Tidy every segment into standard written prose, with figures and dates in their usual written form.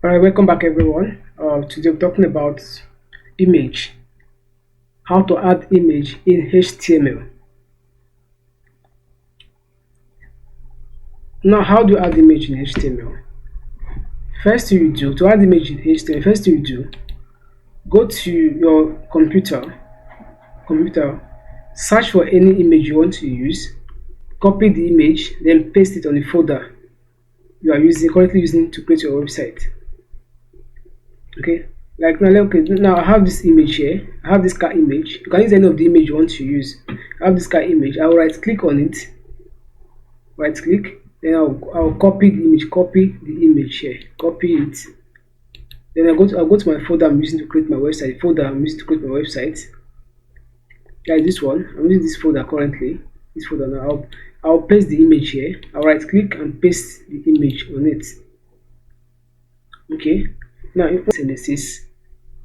Alright, welcome back everyone. Today we're talking about image, how to add image in HTML. Now, how do you add image in HTML? First thing you do, to add image in HTML, first thing you do, go to your computer, search for any image you want to use, copy the image, then paste it on the folder you are currently using to create your website. Okay, like now I have this image here. I have this car image. You can use any of the image you want to use. I have this car image. I'll right click on it, right click, then I'll copy the image here, copy it. Then I'll go to my folder I'm using to create my website. Like this one, I'm using this folder currently. This folder now. I'll paste the image here. I'll right click and paste the image on it. Okay. Now, if this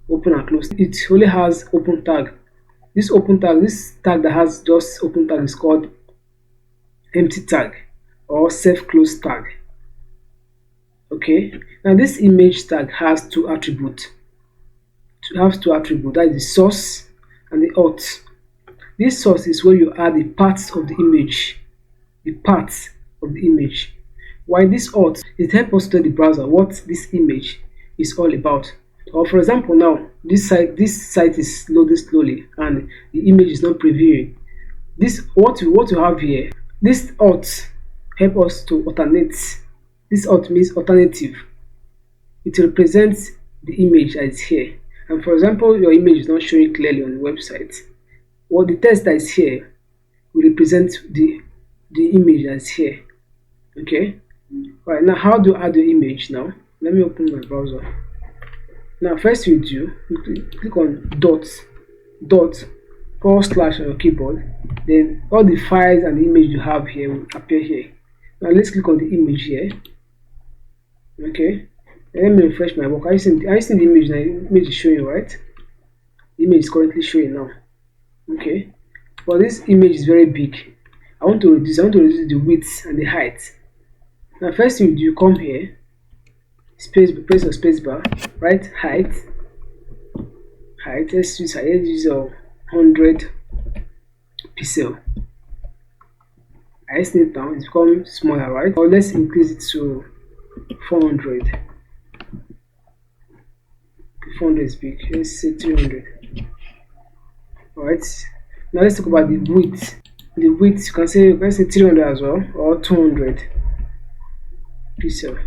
open and close, it only has open tag. This tag that has just open tag is called empty tag or self close tag. Okay. Now, this image tag has two attributes. That is the source and the auth. This source is where you add the parts of the image. While this auth, it helps us to tell the browser what this image is all about. Or for example, now this site is loading slowly and the image is not previewing. What you have here, this auth help us to alternate. This auth means alternative. It represents the image that is here. And for example, your image is not showing clearly on the website. Well, the text that is here will represent the image that's here. Okay. Right, now how do you add the image now? Let me open my browser. Now, first you do, you click on dot / on your keyboard. Then all the files and the image you have here will appear here. Now let's click on the image here. Okay. And let me refresh my work. Are you seeing the image now? The image is showing, right? The image is currently showing now. Okay. But this image is very big. I want to reduce the width and the height. Now, first thing you do, you come here. Press your space bar, right? Height. Let's use 100 pixel. I extend it down, it's become smaller, right? Or let's increase it to 400. 400 is big. Let's say 300. Alright. Now let's talk about the width. The width, you can say, let's say 300 as well, or 200 pixel.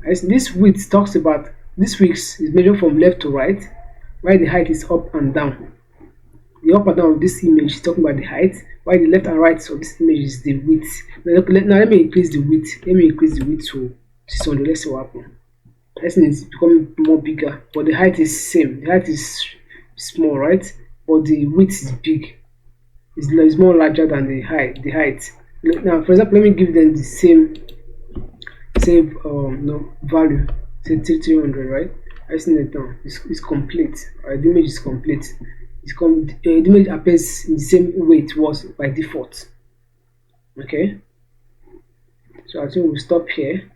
This width talks about this width is measured from left to right, while the height is up and down. The up and down of this image is talking about the height, while the left and right of this image is the width. Now let me increase the width. Let me increase the width to 600. Let's see what happens. Let's see, it's becoming more bigger, but the height is same. The height is small, right? But the width is big. It's more larger than the height. Now, for example, let me give them the same value, say 300, right? I see it now. It's complete. Right? The image is complete. The image appears in the same way it was by default. Okay. So I think we'll stop here.